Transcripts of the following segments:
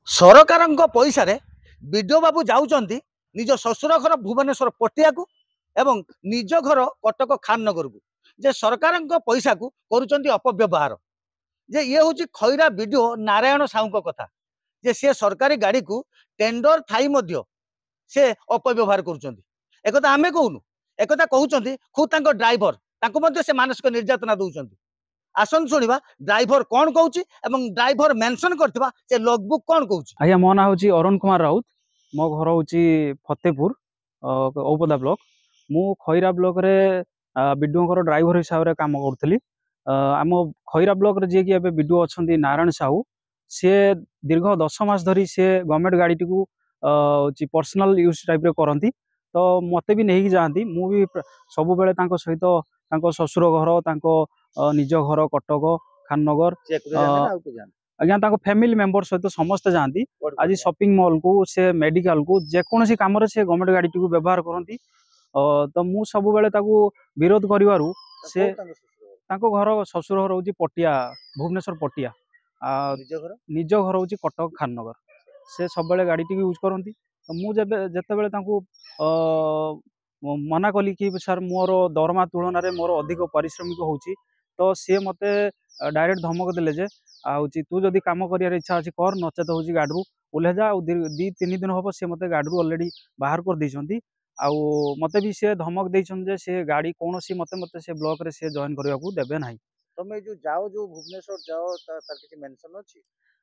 सरकारଙ୍କ पैसा विडियो बाबू जाउचंती निज शशुर घर भुवनेश्वर पटिया को एवं निज घर कटक खाननगर को जे सरकारଙ୍କ पैसा को करूचंती अपव्यवहार जे ये हूँ खैरा विडियो नारायण साहू कथा जे से सरकारी गाड़ी को टेंडर थाई मध्य से अपव्यवहार करुचंती एकथा आमे कहूनु एकथा कहउचंती खुद तांको ड्राइवर तांको मध्य से मानसिक निर्यातना दउचंती आसन सुनिबा ड्राइवर कौन कहउची एवं ड्राइवर मेंशन करथिबा से लॉगबुक कौन कहउची। आज्ञा मो ना होची अरुण कुमार राउत मो घर होची फतेपुर औपदा ब्लॉक मु खैरा ब्लॉक रे वीडियो ड्राइवर हिसाब रे काम करथली आम खैरा ब्लॉक रे जे कि एबे वीडियो अछंती नारायण साहू से दीर्घ 10 मास धरी से गवर्नमेंट गाड़ी टी को पर्सनल यूज टाइप रे करंती तो मते भी नहीं जाती मु भी सब बेले तांको सहित तांको ससुर घर तांको निज घर कटक खाननगर आज्ञा तांको फैमिली मेंबर सहित समस्त जाती आज शॉपिंग मॉल को से मेडिकल को जेकोसी काम से गवर्नमेंट गाड़ी टी को व्यवहार करती तो मु सब बेले ताको विरोध करिवारु से तांको घर ससुर घर होची पटिया भुवनेश्वर पटिया निज घर होची कटक खाननगर से सब बेले गाड़ी टी यूज करती मु जेते बेले तांको मना कली कि सर मोर दरमा तुलन में मोर अधिक पारिश्रमिक होची तो सी मते डायरेक्ट धमक देले जे आउची तू जदि काम करियार इच्छा अछि कर नचेत होची गाडरू ओल्हे जा 2-3 दिन हबो से मते गाडरू ऑलरेडी बाहर कर दैछंती आउ मते भी से धमक दैछन जे से गाड़ी कोनोसी मते से ब्लॉक रे से जॉइन करिया को देबे नाही। तमे जो जाओ जो भुवनेश्वर जाओ तार किछि मेंशन अछि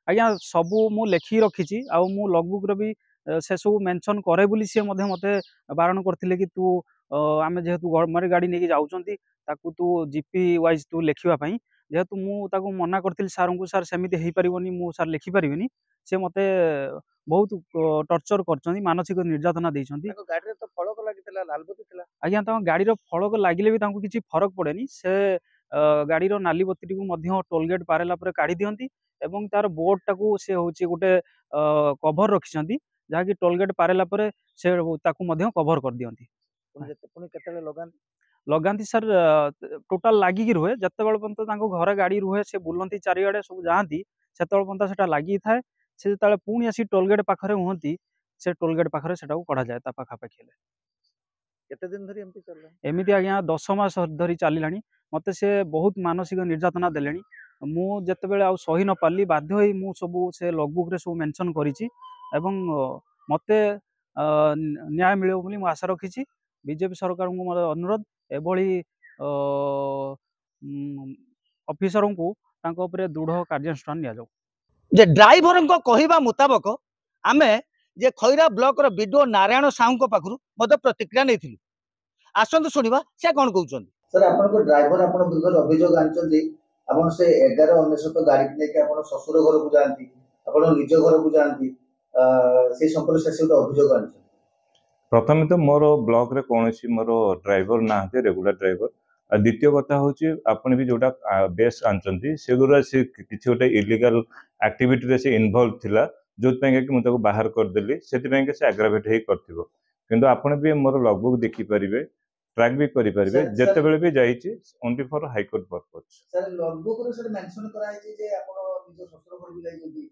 आज्ञा सबू मु लेखि रखिछि आउ मु लॉगबुक रे भी से सब मेंशन करे बोली से मते बारण करथिले कि तू आमे जेहेतु गवर्नमेंट गाड़ी नेकी जाउचंती ताकू तू जीपी वाइज तू लेखिबा पई जेहेतु मु ताकू मना करथिल सार को सार सेमिति हेई परिबोनी मु सार लेखि परिबिनी से मते बहुत टॉर्चर करचंती मानसिक निर्यातना दैछंती। गाड़ी रे तो फलक लागितला लालबती थिला आज्ञा त गाड़ी रो फलक लागिले भी तांको किछि फरक पड़ेनी से गाड़ी रो नाली बत्ती को मध्य टोल गेट पारेला पर काढी दियंती एवं तार बोर्ड टाकू से होची गुटे कवर रखिसंती जहा कि टोल गेट पारेला पर से ताकू मध्य कवर कर दियंती पुनी केतले लगाती सर टोटाल लागिकी रुहे जते बेल पर्यंत तांको घर गाड़ी रुहे से बुलंती चारिआडे सब जाती सेतबेल पर्यंत सेटा लागि थाए से जेतले पुणी आसी टोल गेट पाखरे हुंती से टोल गेट पाखरे सेटा को कढा जाय ता पाखा पाखी ले केते दिन धरि एमती चलला एमिति आज्ञा 10 मास धरि चलिलानी मते से बहुत मानसिक निर्यातना देलेनी मु जते बेले आ सही न पाली बाध्य होई मु सब से लॉगबुक रे सब मेंशन करिछि एवं मते न्याय मिलियो बोली मु आशा रखिछि बीजेपी सरकार को मोर अनुरोध एभली ऑफिसर को तांको उपरे दृढ़ कार्यानुष्ठान निया जाऊ जे ड्राइवर को कहिबा मुताबक आमे जे खैरा ब्लॉक रो वीडियो नारायण साहू को पाखरु मते प्रतिक्रिया नेथिलु आसंत सुनिबा से कोन कहउचंदी। सर आपन को ड्राइवर आपन बिगर अभियोग आनचंदी आपन से 11 गाड़ी ने के आपन ससुर घर को जानती आपन निज घर को जानती से संपर्क से अभियोग आनचंदी। प्रथम तो मोर ब्लॉक रे कोनोसी मोर ड्राइवर नाहते रेगुलर ड्राइवर आ द्वितीय कथा होची आपन भी जोटा बेस आनचंती सेगुरा से किछि गोटे इलीगल एक्टिविटी रे से इन्वॉल्व थिला जोत पे कि मुझे बाहर कर देली सेति पे से एग्रावेट हे करथिबो किंतु आपन भी मोर लॉगबुक देखि परिबे ट्रैक भी करि परिबे जते बेले भी जाईची only for high court purpose. Sir logbook रे सर मेंशन कराई छी जे आपन निज ससुर घर भी जाईछंती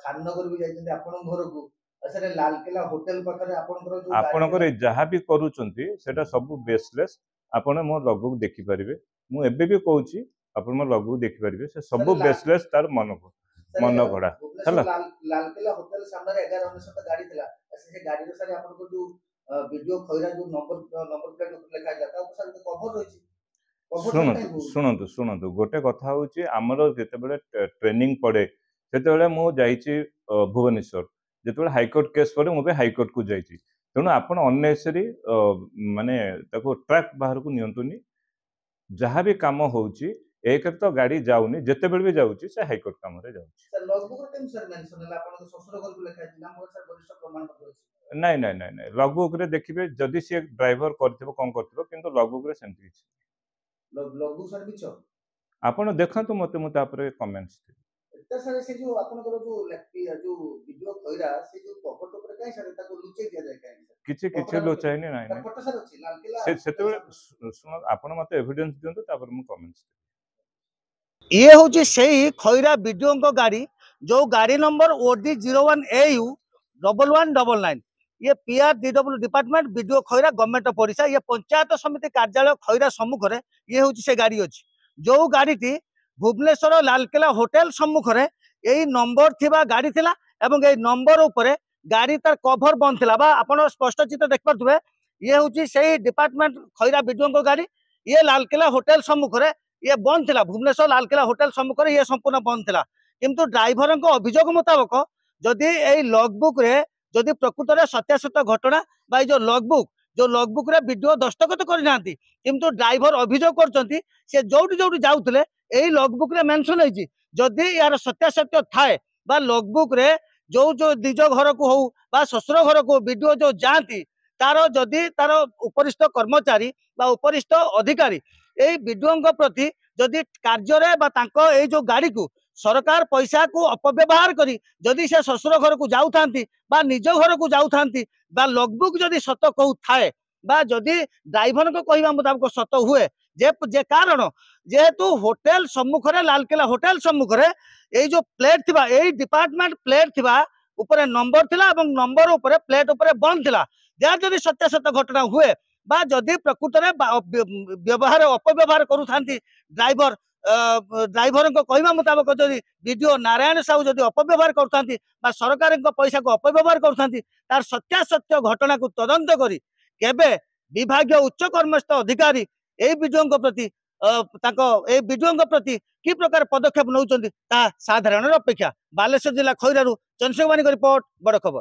खाननगर भी जाईछंती आपन घर को सर लालकिला होटल पाखरे आपन को जहा भी करूचंती सेटा सब बेसलेस आपन मोर लॉगबुक देखि परिबे मु एबे भी कहूची आपन मोर लॉगबुक देखि परिबे से सब बेसलेस तार मन गड़ा हला लालकिला होटल सामने 11 गाड़ी थिला से गाड़ी रे सर आपन को जो वीडियो खैरा जो नंबर प्लेट लिखा जाता है सर कवर रही शुणु गोटे कथा होची हमरो जेते बेले ट्रेनिंग पड़े सेते बेले मु जाईची भुवनेश्वर जेते बेले हाई कोर्ट केस पड़े मु हाई कोर्ट को जाईची तेणु आपण अननेसेसरी माने ताको ट्रैक बाहर को नियंतुनी जहाँ भी काम होची एक तो गाड़ी जाउनी जेते बेले भी जाउची से हाई कोर्ट काम रे जाउची सर लॉगबुक रे केम सर मेंशन है आपन ससुर घर को लिखा दिला मोर सर वरिष्ठ प्रमाण पत्र अछि नहीं लॉगबुक रे देखिबे जदि से ड्राइवर करथिबो कोन करथिबो किंतु लॉगबुक रे सेंति अछि लॉगबुक सर बिच आपण देखंतु मते मु तापरे कमेंट्स त सर से जो आपन को जो वीडियो खैरा से जो कवर ऊपर काई सर ताको लुचै दिया जाय काई किछि लोचाइनी नाही फोटो सर अछि लालकिला से सेते बेले सुन आपण मते एविडेंस दियंतु तापर मु कमेंट्स ये हूँ से खैरा वीडियो गाड़ी जो गाड़ी नंबर OD01AU 1199 ये PRDW department BDO Khaira government of Odisha ये पंचायत समिति कार्यालय खैरा सम्मुख रे ये हूँ से गाड़ी अच्छी जो गाड़ी भुवनेश्वर लालकिला होटेल सम्मुख रे यही नंबर थिबा गाड़ी थिला एवं यही नंबर उपरे गाड़ी तार कभर बंद थिला बा आपण स्पष्ट चित्र देख पारथुबे ये हूँ से डिपार्टमेंट खैरा बीडीओ को गाड़ी ये लालकिला होटेल सम्मुख रे ये बंद थिला भुवनेश्वर लालकिला होटेल सम्मुख रे ये संपूर्ण बंद थिला किंतु ड्राइवर को अभियोग मुताबक जदि यही लगबुक रे जदि प्रकृत में सत्यासत्य घटना बा जो लगबुक रे वीडियो दस्तखत करना किंतु ड्राइवर अभियोग करछंती से जोटी जोटी जाउतले एही लगबुक रे मेंशन है जदि यार सत्यासत्य थाए बा लगबुक रे जो जो निज घर को हो बा ससुर घर को वीडियो जो जाती तार जदि तार उपरिस्थ कर्मचारी बा उपरिस्थ अधिकारी एही वीडियो प्रति जदि कार्य रे बा तांको एही जो गाड़ी को सरकार पैसा को अपव्यवहार करी जदि से ससुर घर को जाऊ थांती बा निज घर को जाऊ थांती बा लगबुक जदि सत कहू थाए बा जदि ड्राइवर को कहवा मुताबिक सत हुए जे कारण जेहेतु होटेल सम्मुख रे लालकिला होटेल सम्मुख रे एई जो प्लेट थिबा एई डिपार्टमेंट प्लेट थिबा ऊपर नंबर थिला एवं नंबर ऊपर प्लेट ऊपर बंद थिला यार जदि सत्यासत्य घटना हुए बा जदि प्रकृत रे व्यवहार अपव्यवहार करू थांती ड्राइवर ड्राइवर को कहवा मुताबिक जदि वीडियो नारायण साहू जदि अपव्यवहार करथांती बा सरकार पैसा को अपव्यवहार करथांती तार सत्यासत्य घटना को तदंत करी केबे विभागीय उच्च कर्मस्थ अधिकारी ए वीडियो प्रति वीडियो प्रति कि प्रकार पदक्षेप नौचंती ता साधारण अपेक्षा बालेश्वर जिला खैरारू चंद्रशेखर रिपोर्ट बड़ खबर।